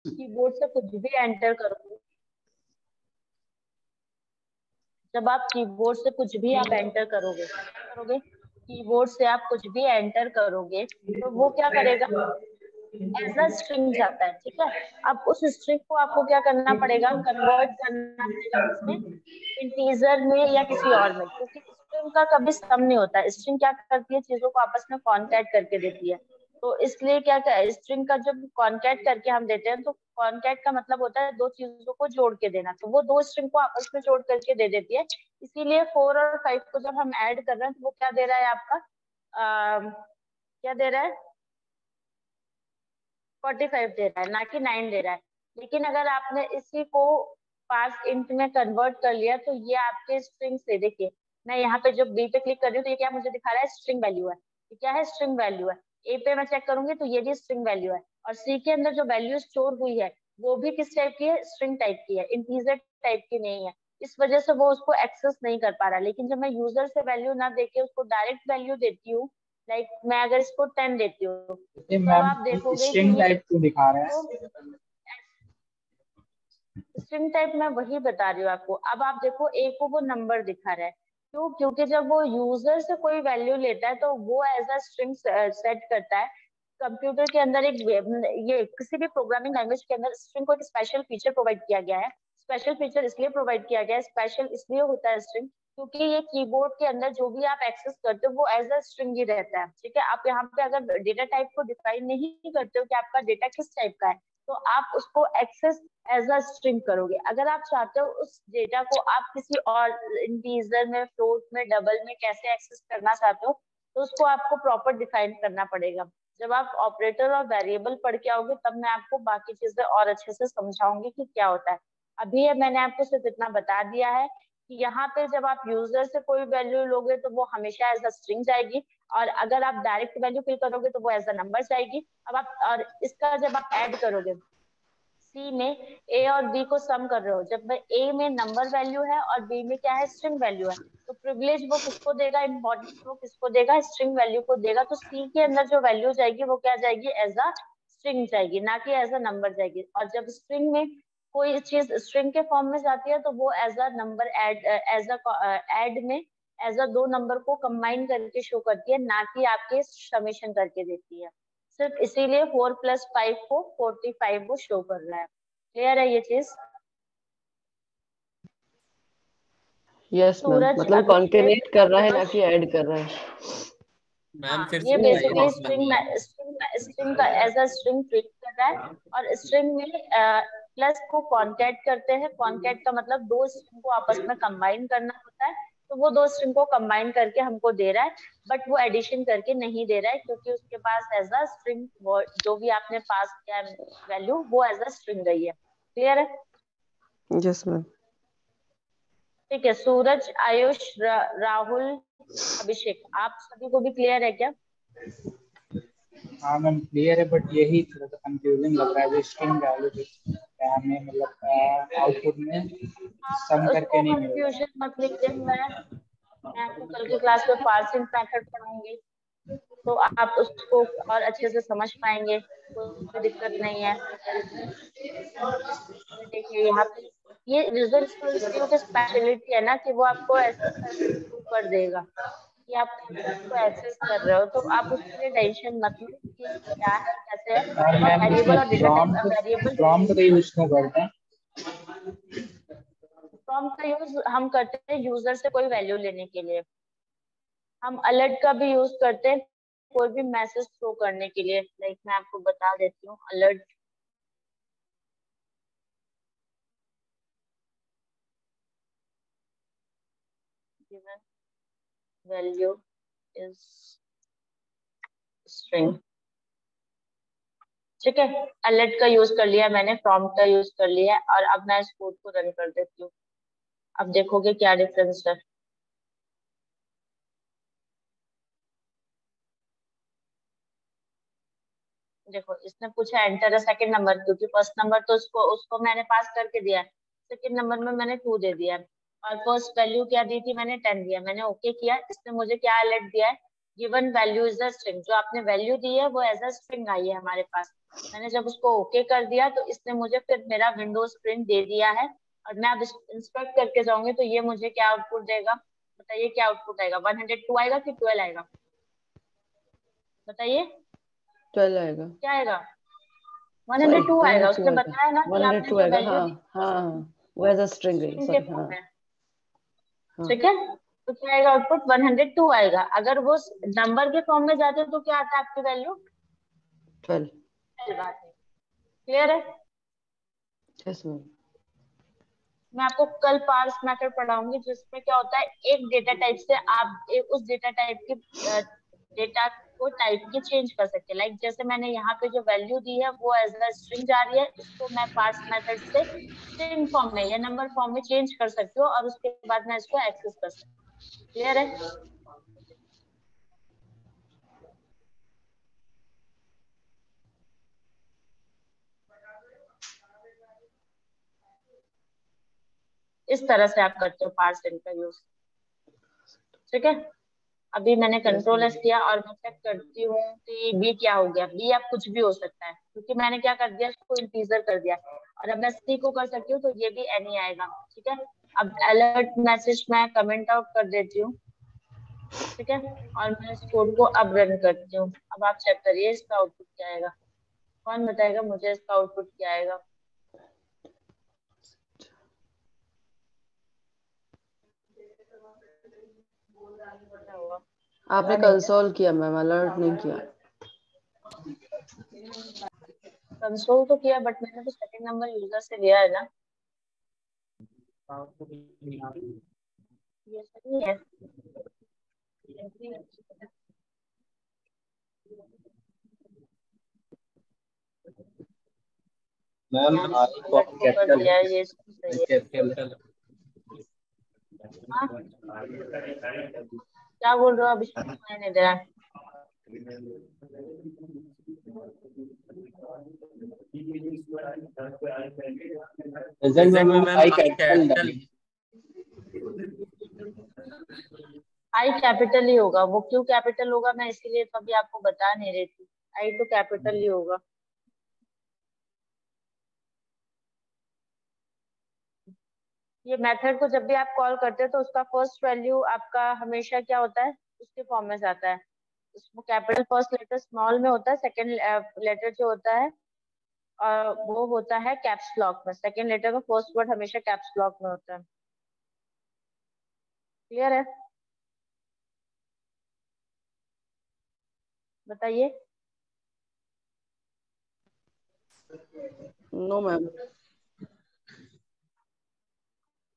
Keyboard से कुछ भी एंटर करोगे, जब आप कीबोर्ड से कुछ भी आप एंटर करोगे, क्या करोगे, कीबोर्ड से आप कुछ भी एंटर करोगे तो वो क्या करेगा, एज अ स्ट्रिंग जाता है, ठीक है। अब उस स्ट्रिंग को आपको क्या करना पड़ेगा, कन्वर्ट करना पड़ेगा किसमें, इंटीजर में या किसी और में, क्योंकि स्ट्रिंग का कभी सम नहीं होता है। स्ट्रिंग क्या करती है, चीजों को आपस में कॉन्कैट करके देती है। तो इसलिए क्या स्ट्रिंग का जब कॉन्कैट करके हम देते हैं तो कॉन्कैट का मतलब होता है दो चीजों को जोड़ के देना, तो वो दो स्ट्रिंग को आपस में जोड़ करके दे देती है। इसीलिए 4 और 5 को जब हम ऐड कर रहे हैं तो वो क्या दे रहा है आपका, क्या दे रहा है, 45 दे रहा है, ना कि 9 दे रहा है। लेकिन अगर आपने इसी को पास इंट में कन्वर्ट कर लिया तो ये आपके स्ट्रिंग से, देखिए मैं यहाँ पे जब बी पे क्लिक कर रही हूँ तो ये क्या मुझे दिखा रहा है, स्ट्रिंग वैल्यू है। ये क्या है, स्ट्रिंग वैल्यू है। ए पे मैं चेक करूंगी तो ये भी स्ट्रिंग वैल्यू है, और सी के अंदर जो वैल्यू स्टोर हुई है वो भी किस टाइप की है, स्ट्रिंग टाइप की है, इंटीजर टाइप की नहीं है। इस वजह से वो उसको एक्सेस नहीं कर पा रहा। लेकिन जब मैं यूजर से वैल्यू ना देके उसको डायरेक्ट वैल्यू देती हूँ, लाइक मैं अगर इसको 10 देती हूँ, तब मैम आप देखोगे कि स्ट्रिंग ये टाइप क्यों दिखा रहे तो हैं? स्ट्रिंग टाइप मैं वही बता रही हूँ आपको। अब आप देखो ए को वो नंबर दिखा रहा है, क्यों, क्योंकि जब वो यूजर से कोई वैल्यू लेता है तो वो एज अ स्ट्रिंग सेट करता है। कंप्यूटर के अंदर एक ये किसी भी प्रोग्रामिंग लैंग्वेज के अंदर स्ट्रिंग को एक स्पेशल फीचर प्रोवाइड किया गया है। स्पेशल फीचर इसलिए प्रोवाइड किया गया है, स्पेशल इसलिए होता है स्ट्रिंग, क्योंकि ये कीबोर्ड के अंदर जो भी आप एक्सेस करते हो वो एज अ स्ट्रिंग ही रहता है, ठीक है। आप यहाँ पे अगर डेटा टाइप को डिफाइन नहीं करते हो कि आपका डेटा किस टाइप का है, तो आप उसको एक्सेस एज अ स्ट्रिंग करोगे। अगर आप चाहते हो उस डेटा को आप किसी और इंटीजर में, फ्लोट में, डबल में कैसे एक्सेस करना चाहते हो, तो उसको आपको प्रॉपर डिफाइन करना पड़ेगा। जब आप ऑपरेटर और वेरिएबल पढ़ के आओगे तब मैं आपको बाकी चीजें और अच्छे से समझाऊंगी कि क्या होता है। अभी ये मैंने आपको सिर्फ इतना बता दिया है कि यहाँ पे जब आप यूजर से कोई वैल्यू लोगे तो वो हमेशा एज अ स्ट्रिंग जाएगी, और अगर आप डायरेक्ट वैल्यू फिल करोगे तो वो एज अ नंबर जाएगी। अब आप और इसका जब आप ऐड करोगे, सी में ए और बी को सम कर रहे हो, जब ए में नंबर वैल्यू है और बी में क्या है, स्ट्रिंग वैल्यू है, तो प्रिविलेज वो किसको देगा, इम्पोर्टेंस वो किसको देगा, स्ट्रिंग वैल्यू को देगा। तो सी के अंदर जो वैल्यू जाएगी वो क्या जाएगी, एज अ स्ट्रिंग जाएगी, ना कि एज अ नंबर जाएगी। और जब स्ट्रिंग में कोई चीज स्ट्रिंग के फॉर्म में जाती है तो वो as a number add, as a add में एज अ दो नंबर को कंबाइन करके शो करती है, ना कि आपके समेशन करके देती है। सिर्फ इसीलिए 4+5 को 45 वो शो कर रहा है। क्लियर है ये चीज। यस मैम, सूरज, मतलब अभिषेक, कॉन्केनेट कर रहा है ना आयुष, कि ऐड कर रहा है। मैम हाँ फिर ये से बताइए बेसिकली नेक्स्ट स्ट्रिंग वाला। स्ट्रिंग का एज अ स्ट्रिंग ट्रीट कर रहा है। और स्ट्रिंग में प्लस को कॉन्कैट करते हैं। कॉन्कैट का मतलब दो स्ट्रिंग को आपस में कंबाइन करना होता है, तो वो दो स्ट्रिंग को कंबाइन करके हमको दे रहा है, बट वो एडिशन करके नहीं दे रहा है, क्योंकि उसके पास एज अ स्ट्रिंग जो भी आपने पास किया वैल्यू वो एज अ स्ट्रिंग रही है। क्लियर है। Yes ma'am. ठीक है, सूरज, आयुष, राहुल, अभिषेक, आप सभी को भी क्लियर है क्या। हाँ मैम क्लियर है, बट यही थोड़ा सा कंफ्यूजिंग लग रहा है, जो स्ट्रिंग वैल्यू क्या हमें मतलब आउटपुट में सम आप करके उसको नहीं मिल रहा है। कंफ्यूजन मत लीजिए, मैं आपको कल की क्लास में पार्सिंग मेथड पढ़ाऊंगी, तो आप उसको और अच्छे से समझ पाएंगे, कोई दिक्कत नहीं है। ये देखिए यहाँ पे ये विजुअल स्टूडियो की स्पेशलिटी है ना कि वो आपको ऐसे करके प्रूव कर देगा कि आप उसको एक्सेस कर रहे हो, तो आप उसके लिए टेंशन मत लो कि क्या है कैसे है। और और मैम वेरिएबल इसमें और data type prompt variable prompt का यूज क्यों करते हैं? प्रॉम्प्ट का यूज हम करते हैं यूजर से कोई वैल्यू लेने के लिए। हम अलर्ट का भी यूज करते हैं कोई भी मैसेज थ्रो करने के लिए। लाइक मैं आपको बता देती हूँ, alert given value is string, ठीक है। अलर्ट का यूज कर लिया मैंने, प्रॉम्प्ट का यूज कर लिया, और अब मैं इस कोड को रन कर देती हूँ। अब देखोगे क्या डिफरेंस है। देखो इसने पूछा एंटर अ सेकंड नंबर, क्योंकि फर्स्ट नंबर तो उसको उसको मैंने पास करके दिया है, सेकंड नंबर में मैंने 2 दे दिया है, और फर्स्ट वैल्यू क्या दी थी, मैंने 10 दिया। मैंने ओके किया, इसने मुझे क्या अलर्ट दिया है, given value is a string. जो आपने वैल्यू दी है वो एज अ स्ट्रिंग आई है हमारे पास। मैंने जब उसको ओके कर दिया तो इसने मुझे फिर मेरा विंडोज प्रिंट दे दिया है, और मैं अब इंस्पेक्ट करके जाऊंगी तो ये मुझे क्या आउटपुट देगा? बताइए क्या आउटपुट आएगा? 102 आएगा कि 12 आएगा? बताइए 12 आएगा। क्या आएगा? सॉरी 102 आएगा। 102 उसने आएगा, बताया ना कि आपने 102 जो आएगा। वैल्यू हाँ दी हाँ हाँ, वो एज अ स्ट्रिंग है, स्ट्रिंग के सॉरी। फॉर्म हाँ में, हाँ ठीक है? तो क्या आएगा आउटपुट? 102 आएगा। अगर वो नंबर के फॉर्म में जाते तो क्या आता है आपकी वैल्यू? 12। 12 आती है। क्लियर है? Yes ma'am. मैं आपको कल पार्स मेथड पढ़ाऊंगी जिसमें क्या होता है, एक डेटा टाइप से आप उस डेटा टाइप की डेटा को टाइप की चेंज कर सकते हैं। लाइक जैसे मैंने यहाँ पे जो वैल्यू दी है वो एज अ स्ट्रिंग जा रही है, इसको मैं पार्स मेथड से स्ट्रिंग फॉर्म में या नंबर फॉर्म में चेंज कर सकती हूँ, और उसके बाद मैं इसको एक्सेस कर सकती हूँ। क्लियर है? इस तरह से आप करते हो पार्स का यूज। ठीक है? अभी मैंने यस कंट्रोल मैम। एस किया और मैं चेक करती हूँ कि बी क्या हो गया। बी अब कुछ भी हो सकता है क्योंकि मैंने क्या कर दिया, इसको इंटीजर कर दिया। और अब मैं सी को कर सकती हूँ तो ये भी एन ही आएगा। ठीक है? अब अलर्ट मैसेज मैं कमेंट आउट कर देती हूँ। ठीक है? और मैं इस कोड को अब रन करती हूँ। अब आप चेक करिए इसका आउटपुट क्या आएगा। कौन बताएगा मुझे इसका आउटपुट क्या आएगा? क्या हुआ? आपने पता नहीं है। कंसोल किया मैम, अलर्ट नहीं किया। कंसोल तो किया बट मैंने तो सेकंड नंबर यूजर से लिया है ना। ये सही है। मैम आई अलर्ट को कर कैपिटल दिया है, ये सही है। कैपिटल हाँ, क्या बोल रहे हो? अभी सुनाई नहीं दे रहा है। प्रेजेंट में मैम आई कैपिटल डाली। आई कैपिटल ही होगा। वो क्यों कैपिटल होगा मैं इसीलिए तो अभी आपको बता नहीं रही थी। आई तो कैपिटल ही होगा। ये मेथड को जब भी आप कॉल करते हो तो उसका फर्स्ट वैल्यू आपका हमेशा क्या होता है, उसके फॉर्म में जाता है। उसमें कैपिटल फर्स्ट लेटर स्मॉल में होता है, सेकंड लेटर जो होता है वो होता है कैप्स लॉक में। सेकंड लेटर का फर्स्ट वर्ड हमेशा कैप्स लॉक में होता है। क्लियर है? बताइए। No ma'am.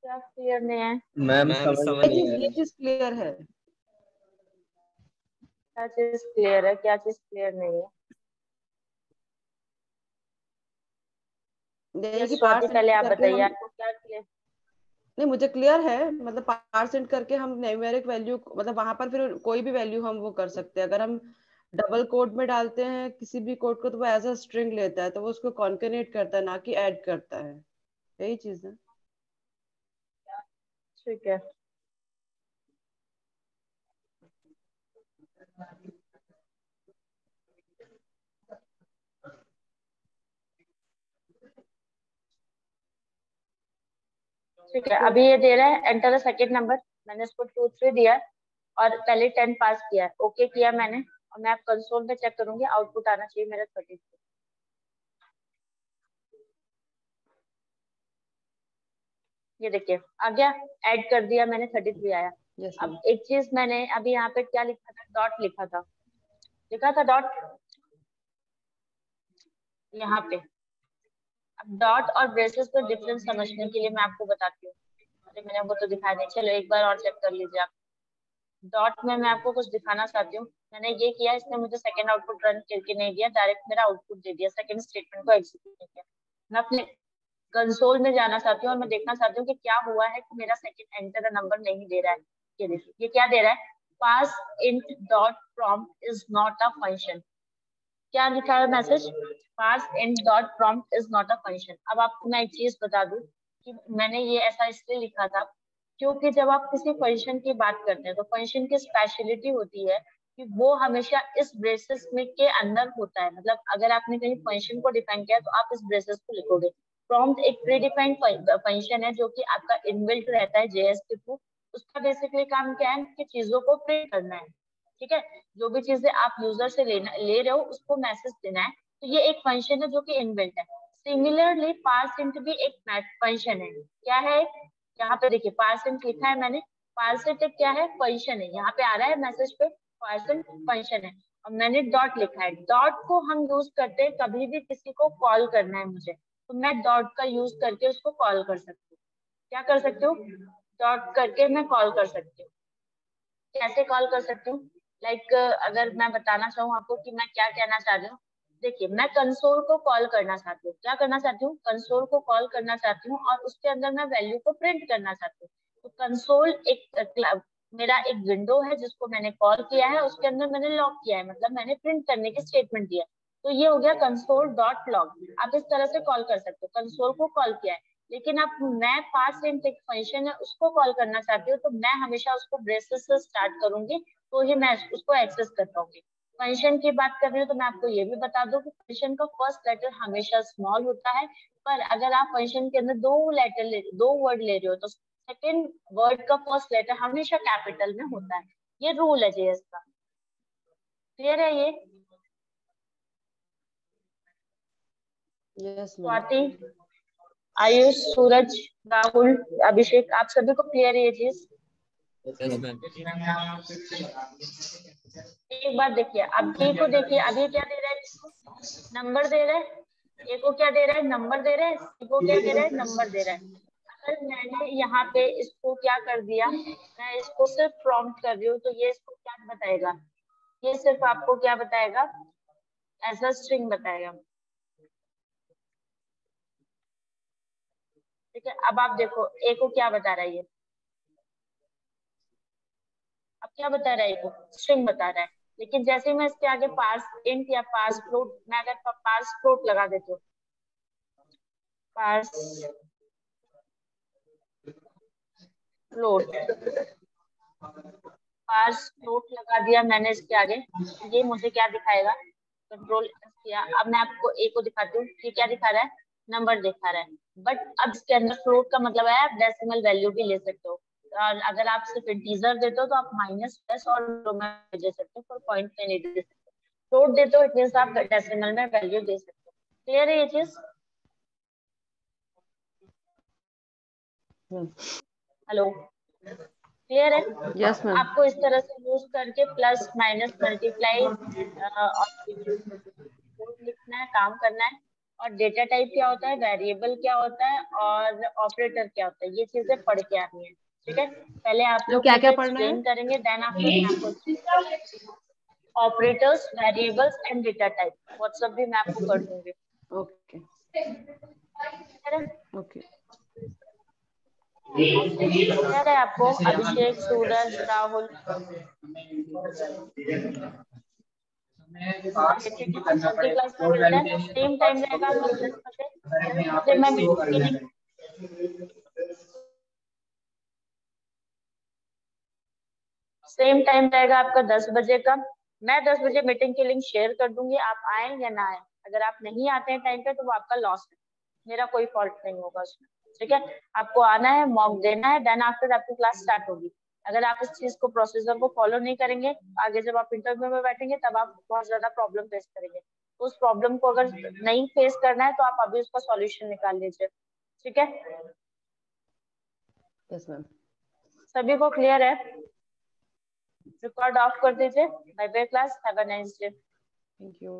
क्या क्लियर नहीं है? मैम समझ नहीं आ ये रहा। चीज क्लियर है। क्या चीज क्लियर है, क्या चीज क्लियर नहीं है? यही कि यस स्वाति, पार्स पहले एंड आप करके बताइए हम, आपको क्या क्लियर। नहीं मुझे क्लियर है, मतलब पार्स एंड करके हम न्यूमेरिक वैल्यू, मतलब वहां पर फिर कोई भी वैल्यू हम वो कर सकते हैं। अगर हम डबल कोट में डालते हैं किसी भी कोड को तो वो एज अ स्ट्रिंग लेता है, तो वो उसको कॉन्केनेट करता है ना कि ऐड करता है। यही चीज है। ठीक है। ठीक है, अभी ये दे रहा है एंटर द सेकंड नंबर। मैंने इसको 2 3 दिया है और पहले 10 पास किया है। ओके किया मैंने, और मैं आप कंसोल पे चेक करूंगी आउटपुट आना चाहिए मेरा 33। ये देखिए आ गया। ऐड कर दिया मैंने, 33 आया। Yes ma'am. अब एक चीज मैंने अभी यहाँ पे क्या लिखा था, डॉट लिखा था। लिखा था डॉट यहाँ पे। अब डॉट और ब्रेसेस का डिफरेंस समझने के लिए मैं आपको बताती हूँ। अरे मैंने वो तो दिखाया नहीं, चलो एक बार और चेक कर लीजिए आप। डॉट में मैं आपको कुछ दिखाना चाहती हूँ। मैंने ये किया, इसने मुझे सेकंड आउटपुट रन करके नहीं दिया, डायरेक्ट मेरा आउटपुट दे दिया, सेकंड स्टेटमेंट को एग्जीक्यूट नहीं किया। मैं अपने कंसोल में जाना चाहती हूँ और मैं देखना चाहती हूँ कि क्या हुआ है कि मेरा सेकंड एंटर नंबर नहीं दे रहा है। ये देखिए ये क्या दे रहा है, pass int dot prompt is not a function. क्या लिखा है message, pass int dot prompt is not a function. अब आपको मैं एक चीज बता दूं कि मैंने ये ऐसा इसलिए लिखा था क्योंकि जब आप किसी फंक्शन की बात करते हैं तो फंक्शन की स्पेशलिटी होती है कि वो हमेशा इस ब्रेसेस में के अंदर होता है। मतलब अगर आपने कहीं फंक्शन को डिफाइन किया तो आप इस ब्रेसेस को लिखोगे। प्रॉम्प्ट एक प्री डिफाइंड फंक्शन है जो कि आपका इनबिल्ट रहता है जेएस के थ्रू। उसका बेसिकली काम क्या है कि चीजों को प्रिंट करना है। ठीक है, जो भी चीजें आप यूजर से ले रहे हो उसको मैसेज देना है। तो ये एक फंक्शन है जो कि इनबिल्ट है। सिमिलरली पार्सिंट भी एक फंक्शन है। क्या है? यहाँ पे देखिए पार्सिंट लिखा है मैंने। पार्सिंट क्या है? फंक्शन है। यहाँ पे आ रहा है मैसेज पे पार्सिंट फंक्शन है और मैंने डॉट लिखा है। डॉट को हम यूज करते हैं कभी भी किसी को कॉल करना है मुझे, तो मैं डॉट का यूज करके उसको कॉल कर सकती हूँ। क्या कर सकती हूँ? डॉट करके मैं कॉल कर सकती हूँ। कैसे कॉल कर सकती हूँ? लाइक अगर मैं बताना चाहूँ आपको कि मैं क्या कहना चाह रही हूँ। देखिए मैं कंसोल को कॉल करना चाहती हूँ। क्या करना चाहती हूँ? कंसोल को कॉल करना चाहती हूँ और उसके अंदर मैं वैल्यू को प्रिंट करना चाहती हूँ। तो कंसोल एक मेरा एक विंडो है जिसको मैंने कॉल किया है, उसके अंदर मैंने लॉग किया है, मतलब मैंने प्रिंट करने की स्टेटमेंट दिया। तो ये हो गया कंसोल डॉट लॉग। आप इस तरह से कॉल कर सकते हो। कंसोल को कॉल किया है, लेकिन अब मैं पार्सिंट एक फंक्शन है उसको कॉल करना चाहती हूँ, तो मैं हमेशा उसको ब्रेसेस से स्टार्ट करूंगी तो ही मैं उसको एक्सेस कर पाऊंगी। फंक्शन की बात कर रही हूँ तो मैं आपको ये भी बता दूं कि फंक्शन का फर्स्ट लेटर हमेशा स्मॉल होता है, पर अगर आप फंक्शन के अंदर दो वर्ड ले रहे हो तो सेकेंड वर्ड का फर्स्ट लेटर हमेशा कैपिटल में होता है। ये रूल है जेएस का। क्लियर है ये? Yes ma'am. स्वाति, आयुष, सूरज, राहुल, अभिषेक, आप सभी को क्लियर है ये चीज? एक बात देखिए, अब ए को देखिए, अब ये क्या दे रहा है? नंबर दे रहा है। ए को क्या दे रहा है? नंबर दे रहा है। सी को क्या दे रहा है? नंबर दे रहा है। अगर मैंने यहाँ पे इसको क्या कर दिया, मैं इसको सिर्फ प्रॉम्प्ट कर रही हूँ, तो ये इसको क्या बताएगा? ये सिर्फ आपको क्या बताएगा? ऐसा स्ट्रिंग बताएगा। ठीक है, अब आप देखो ए को क्या बता रहा है ये। अब क्या बता रहा है? ये स्ट्रिंग बता रहा है। लेकिन जैसे ही मैं इसके आगे पार्स इंट या पार्स फ्लोट, मैं अगर पार्स फ्लोट लगा देती हूँ, पार्स फ्लोट, पार्स फ्लोट लगा दिया मैंने इसके आगे, ये मुझे क्या दिखाएगा? कंट्रोल किया, अब मैं आपको ए को दिखाती हूँ। ये क्या दिखा रहा है? नंबर दिखा रहा है। बट अब इसके अंदर फ्लोट का मतलब है आप डेसिमल वैल्यू भी ले सकते हो। और अगर आप सिर्फ इंटीजर देते हो तो आप माइनस प्लस और दे सकते हो, पर पॉइंट में नहीं दे सकते। फ्लोट देते हो इट मींस आप डेसिमल में वैल्यू दे सकते हो। क्लियर है ये चीज? हेलो, क्लियर है? Yes ma'am. आपको इस तरह से यूज करके प्लस माइनस मल्टीप्लाई और कोड लिखना है, काम करना है। और डेटा टाइप क्या होता है, वेरिएबल क्या होता है और ऑपरेटर क्या होता है, ये चीजें पढ़ के आनी है। ठीक है, पहले आप तो लोग क्या क्या मुझे पढ़ना है? एक्सप्लेन करेंगे, देन आफ्टर मैं आपको operators, variables and data type, WhatsApp भी मैं आपको कर दूंगी। Okay okay. क्या है आपको? अभिषेक, सूरज, राहुल, ठीक है, कल की क्लास में मिलते हैं। सेम टाइम रहेगा आपका 10 बजे। 10 बजे मैं मीटिंग के लिए, सेम टाइम रहेगा आपका 10 बजे का। मैं 10 बजे मीटिंग की लिंक शेयर कर दूंगी, आप आए या ना आए। अगर आप नहीं आते हैं टाइम पे तो वो आपका लॉस है, मेरा कोई फॉल्ट नहीं होगा उसमें। ठीक है, आपको आना है, मॉक देना है, देन आफ्टर आपकी क्लास स्टार्ट होगी। अगर आप इस चीज को, प्रोसीजर को फॉलो नहीं करेंगे, आगे जब आप इंटरव्यू में बैठेंगे तब आप बहुत ज्यादा प्रॉब्लम फेस करेंगे। तो उस प्रॉब्लम को अगर नहीं फेस करना है तो आप अभी उसका सॉल्यूशन निकाल लीजिए। ठीक है, यस मैम। सभी को क्लियर है? रिकॉर्ड ऑफ कर दीजिए। Bye bye class, have a nice day. Thank you.